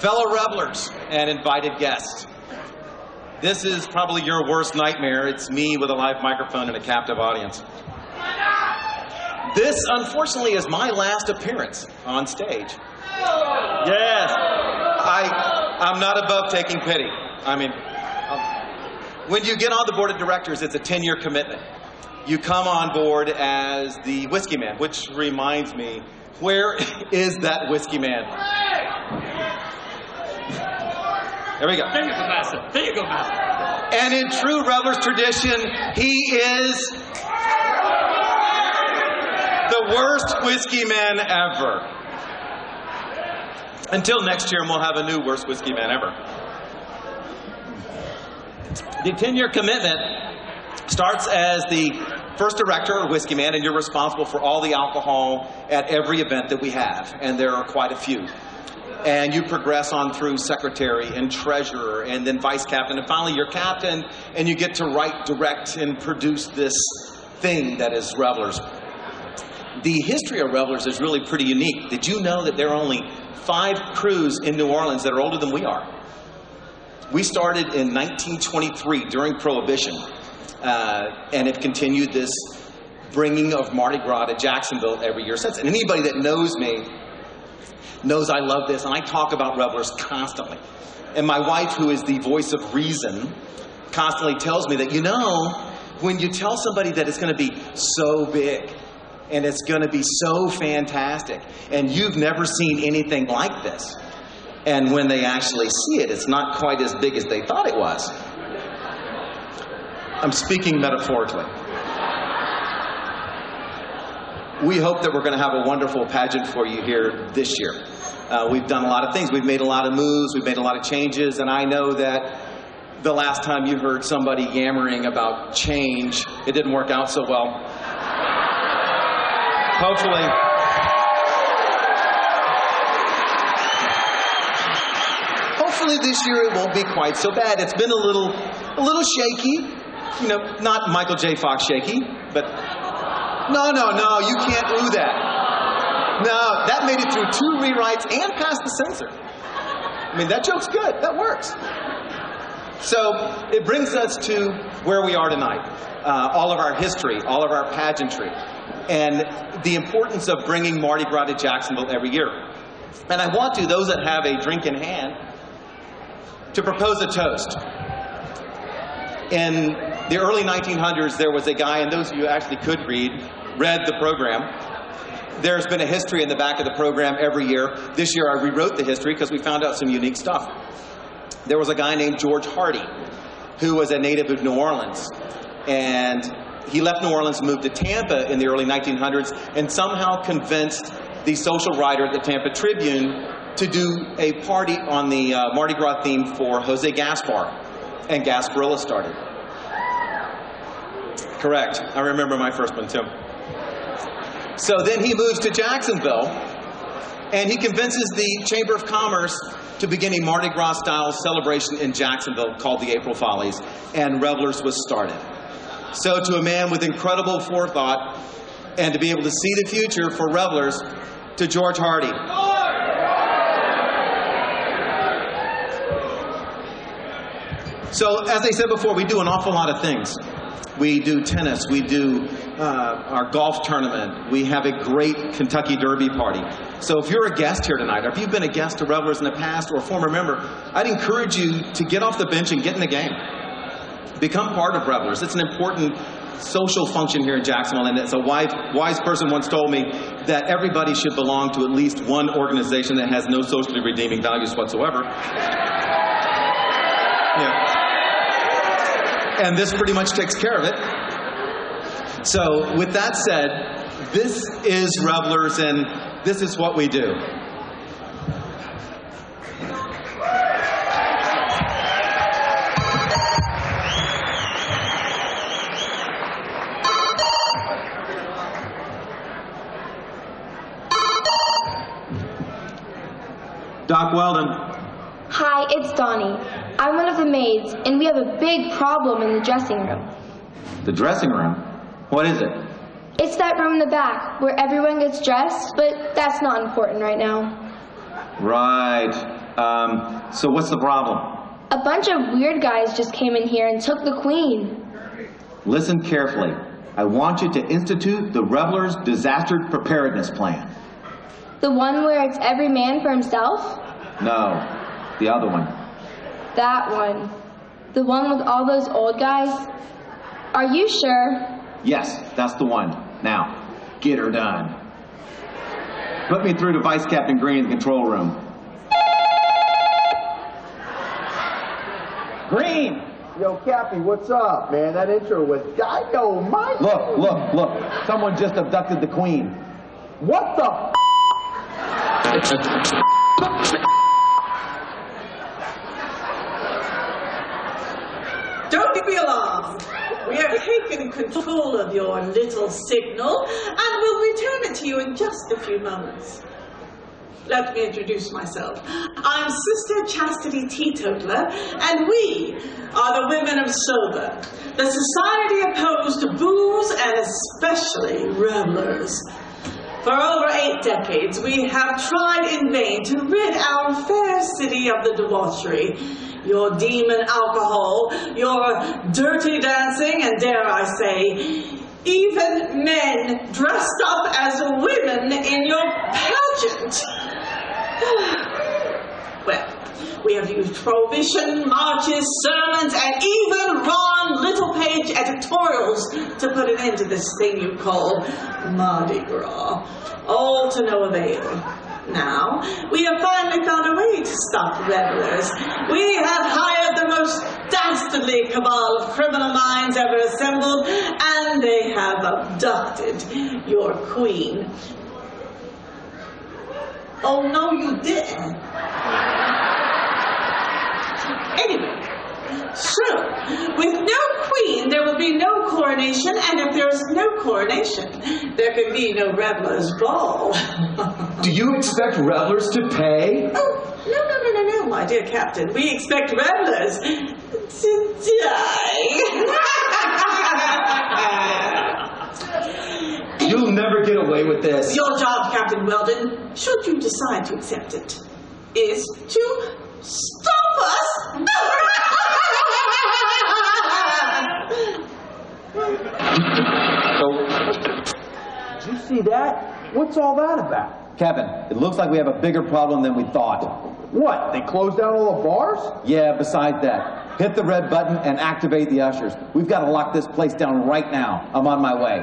Fellow revelers and invited guests, this is probably your worst nightmare. It's me with a live microphone and a captive audience. This, unfortunately, is my last appearance on stage. Yes, I'm not above taking pity. I mean, when you get on the board of directors, it's a 10-year commitment. You come on board as the whiskey man, which reminds me, where is that whiskey man? There we go. There you go, Master. There you go, Master. And in true Revellers tradition, he is the worst whiskey man ever. Until next year, and we'll have a new worst whiskey man ever. The 10-year commitment starts as the first director or whiskey man, and you're responsible for all the alcohol at every event that we have, and there are quite a few. And you progress on through secretary and treasurer and then vice captain, and finally you're captain, and you get to write, direct, and produce this thing that is Revellers. The history of Revellers is really pretty unique. Did you know that there are only 5 crews in New Orleans that are older than we are? We started in 1923 during Prohibition, and have continued this bringing of Mardi Gras to Jacksonville every year since. And anybody that knows me knows I love this, and I talk about Revellers constantly. And my wife, who is the voice of reason, constantly tells me that, you know, when you tell somebody that it's going to be so big, and it's going to be so fantastic, and you've never seen anything like this, and when they actually see it, it's not quite as big as they thought it was. I'm speaking metaphorically. We hope that we're going to have a wonderful pageant for you here this year. We've done a lot of things. We've made a lot of moves. We've made a lot of changes. And I know that the last time you heard somebody yammering about change, it didn't work out so well. Hopefully this year it won't be quite so bad. It's been a little shaky. You know, not Michael J. Fox shaky, but no, you can't do that. No, that made it through 2 rewrites and passed the censor. I mean, that joke's good. That works. So it brings us to where we are tonight. All of our history, all of our pageantry, and the importance of bringing Mardi Gras to Jacksonville every year. And I want to, those that have a drink in hand, to propose a toast. In the early 1900s, there was a guy, and those of you who actually could read the program. There's been a history in the back of the program every year. This year I rewrote the history because we found out some unique stuff. There was a guy named George Hardy, who was a native of New Orleans. And he left New Orleans and moved to Tampa in the early 1900s and somehow convinced the social writer at the Tampa Tribune to do a party on the Mardi Gras theme for Jose Gaspar. And Gasparilla started. Correct. I remember my first one too. So then he moves to Jacksonville, and he convinces the Chamber of Commerce to begin a Mardi Gras style celebration in Jacksonville called the April Follies, and Revellers was started. So to a man with incredible forethought, and to be able to see the future for Revellers, to George Hardy. So, as I said before, we do an awful lot of things. We do tennis, we do our golf tournament, we have a great Kentucky Derby party. So if you're a guest here tonight, or if you've been a guest to Revellers in the past or a former member, I'd encourage you to get off the bench and get in the game. Become part of Revellers. It's an important social function here in Jacksonville, and it's a wise person once told me that everybody should belong to at least one organization that has no socially redeeming values whatsoever. Yeah. And this pretty much takes care of it. So, with that said, this is Revellers, and this is what we do. Doc Weldon. Hi, it's Donnie. I'm one of the maids, and we have a big problem in the dressing room. The dressing room? What is it? It's that room in the back where everyone gets dressed, but that's not important right now. Right. So what's the problem? A bunch of weird guys just came in here and took the queen. Listen carefully. I want you to institute the Revellers Disaster Preparedness Plan. The one where it's every man for himself? No, the other one. That one. The one with all those old guys? Are you sure? Yes, that's the one. Now, get her done. Put me through to Vice Captain Green in the control room. Green! Yo, Cappy, what's up, man? That intro was dynamite. Look. Someone just abducted the queen. What the Don't be alarmed. We have taken control of your little signal and will return it to you in just a few moments. Let me introduce myself. I'm Sister Chastity Teetotaler, and we are the Women of Sober, the society opposed to booze and especially revelers. For over 8 decades, we have tried in vain to rid our fair city of the debauchery, your demon alcohol, your dirty dancing, and dare I say, even men dressed up as women in your pageant. Well, we have used prohibition, marches, sermons, and even Ron Littlepage editorials to put an end to this thing you call Mardi Gras. All to no avail. Now, we have finally found a way to stop revelers. We have hired the most dastardly cabal of criminal minds ever assembled, and they have abducted your queen. Oh, no, you didn't. Anyway, so, with no queen, there will be no coronation, and if there is no coronation, there can be no Revellers Ball. Do you expect revelers to pay? Oh, no, my dear Captain. We expect revelers to die. You'll never get away with this. Your job, Captain Weldon, should you decide to accept it, is to stop us. Did you see that? What's all that about? Kevin, it looks like we have a bigger problem than we thought. What? They closed down all the bars? Yeah, besides that, hit the red button and activate the ushers. We've got to lock this place down right now. I'm on my way.